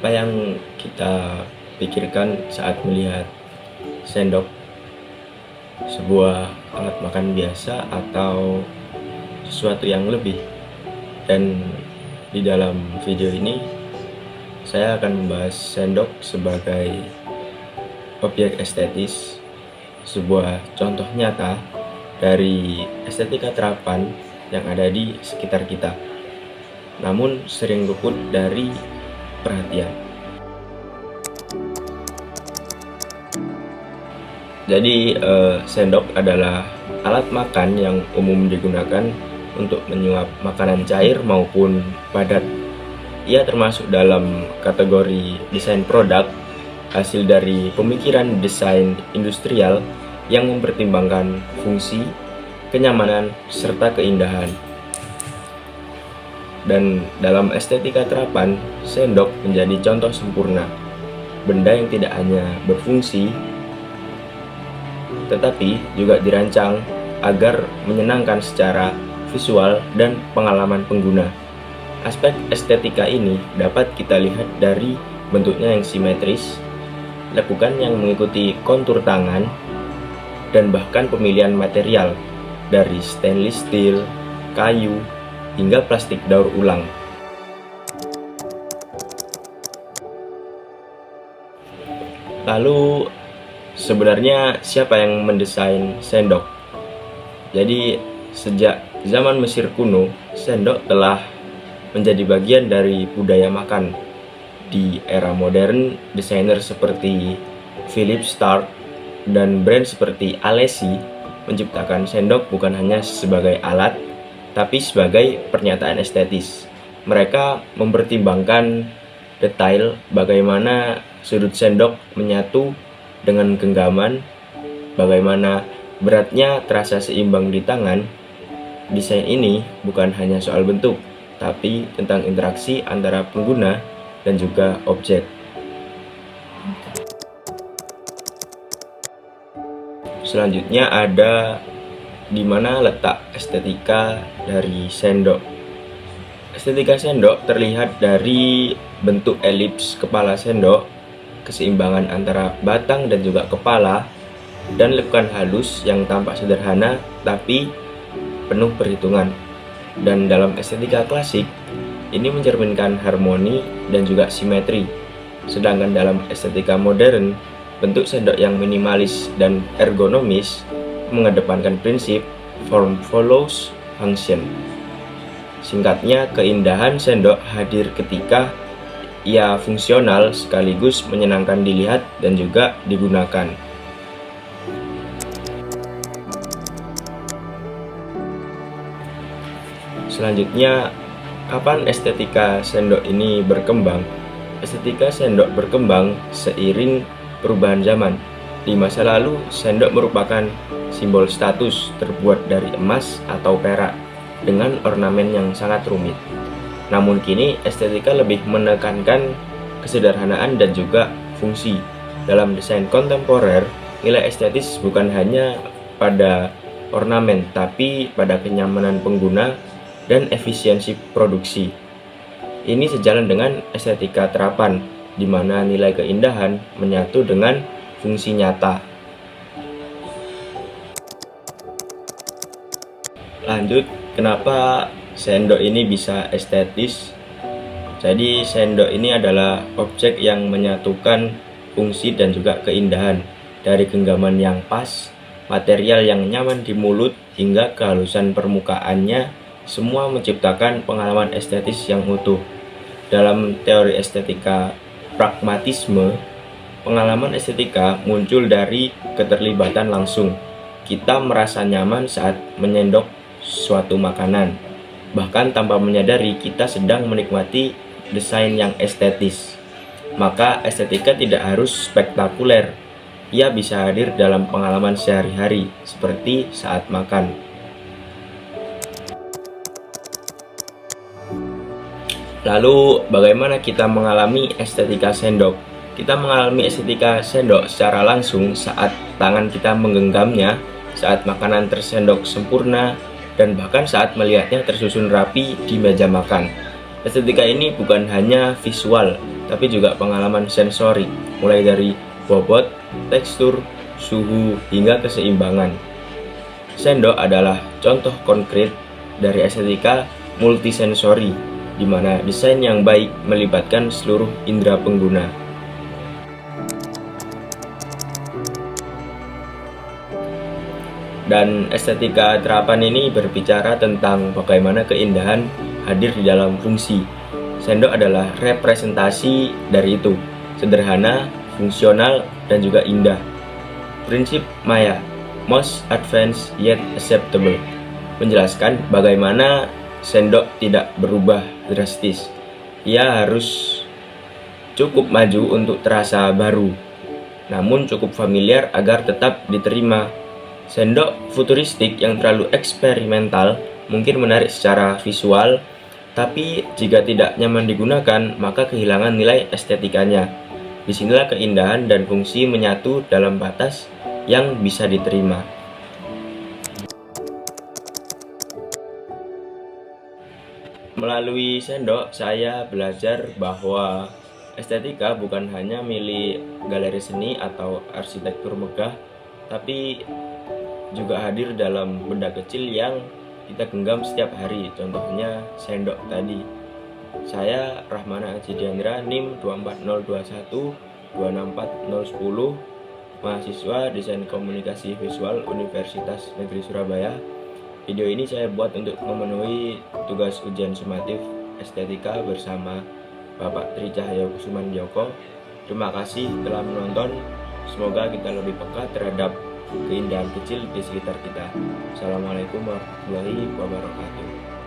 Apa yang kita pikirkan saat melihat sendok? Sebuah alat makan biasa atau sesuatu yang lebih? Dan di dalam video ini saya akan membahas sendok sebagai objek estetis, sebuah contoh nyata dari estetika terapan yang ada di sekitar kita, namun sering luput dari perhatian. Jadi sendok adalah alat makan yang umum digunakan untuk menyuap makanan cair maupun padat. Ia termasuk dalam kategori desain produk, hasil dari pemikiran desain industrial yang mempertimbangkan fungsi, kenyamanan, serta keindahan. Dan dalam estetika terapan, sendok menjadi contoh sempurna, benda yang tidak hanya berfungsi, tetapi juga dirancang agar menyenangkan secara visual dan pengalaman pengguna. Aspek estetika ini dapat kita lihat dari bentuknya yang simetris, lekukan yang mengikuti kontur tangan, dan bahkan pemilihan material dari stainless steel, kayu, hingga plastik daur ulang. Lalu sebenarnya siapa yang mendesain sendok? Jadi sejak zaman Mesir kuno, sendok telah menjadi bagian dari budaya makan. Di era modern, desainer seperti Philip Stark dan brand seperti Alessi menciptakan sendok bukan hanya sebagai alat, tapi sebagai pernyataan estetis. Mereka mempertimbangkan detail bagaimana sudut sendok menyatu dengan genggaman, bagaimana beratnya terasa seimbang di tangan. Desain ini bukan hanya soal bentuk, tapi tentang interaksi antara pengguna dan juga objek. Selanjutnya ada di mana letak estetika dari sendok. Estetika sendok terlihat dari bentuk elips kepala sendok, keseimbangan antara batang dan juga kepala, dan lekukan halus yang tampak sederhana tapi penuh perhitungan. Dan dalam estetika klasik, ini mencerminkan harmoni dan juga simetri. Sedangkan dalam estetika modern, bentuk sendok yang minimalis dan ergonomis mengedepankan prinsip form follows function. Singkatnya, keindahan sendok hadir ketika ia fungsional sekaligus menyenangkan dilihat dan juga digunakan. Selanjutnya, kapan estetika sendok ini berkembang? Estetika sendok berkembang seiring perubahan zaman. Di masa lalu, sendok merupakan simbol status terbuat dari emas atau perak dengan ornamen yang sangat rumit. Namun kini estetika lebih menekankan kesederhanaan dan juga fungsi. Dalam desain kontemporer, nilai estetis bukan hanya pada ornamen, tapi pada kenyamanan pengguna dan efisiensi produksi. Ini sejalan dengan estetika terapan, di mana nilai keindahan menyatu dengan fungsi nyata. Lanjut, kenapa sendok ini bisa estetis? Jadi sendok ini adalah objek yang menyatukan fungsi dan juga keindahan, dari genggaman yang pas, material yang nyaman di mulut, hingga kehalusan permukaannya, semua menciptakan pengalaman estetis yang utuh. Dalam teori estetika pragmatisme, pengalaman estetika muncul dari keterlibatan langsung. Kita merasa nyaman saat menyendok suatu makanan, bahkan tanpa menyadari kita sedang menikmati desain yang estetis. Maka estetika tidak harus spektakuler, ia bisa hadir dalam pengalaman sehari-hari, seperti saat makan. Lalu bagaimana kita mengalami estetika sendok? Kita mengalami estetika sendok secara langsung saat tangan kita menggenggamnya, saat makanan tersendok sempurna, dan bahkan saat melihatnya tersusun rapi di meja makan. Estetika ini bukan hanya visual, tapi juga pengalaman sensori, mulai dari bobot, tekstur, suhu, hingga keseimbangan. Sendok adalah contoh konkret dari estetika multisensori, di mana desain yang baik melibatkan seluruh indera pengguna. Dan estetika terapan ini berbicara tentang bagaimana keindahan hadir di dalam fungsi. Sendok adalah representasi dari itu, sederhana, fungsional, dan juga indah. Prinsip Maya, most advanced yet acceptable, menjelaskan bagaimana sendok tidak berubah drastis. Ia harus cukup maju untuk terasa baru, namun cukup familiar agar tetap diterima. Sendok futuristik yang terlalu eksperimental mungkin menarik secara visual, tapi jika tidak nyaman digunakan, maka kehilangan nilai estetikanya. Disinilah keindahan dan fungsi menyatu dalam batas yang bisa diterima. Melalui sendok, saya belajar bahwa estetika bukan hanya milik galeri seni atau arsitektur megah, tapi juga hadir dalam benda kecil yang kita genggam setiap hari, contohnya sendok tadi. Saya Rahmana Ajidiandra, NIM 24021 264010, mahasiswa Desain Komunikasi Visual Universitas Negeri Surabaya. Video ini saya buat untuk memenuhi tugas ujian sumatif estetika bersama Bapak Tri Cahyo Kusuman Joko. Terima kasih telah menonton. Semoga kita lebih peka terhadap keindahan kecil di sekitar kita. Assalamualaikum warahmatullahi wabarakatuh.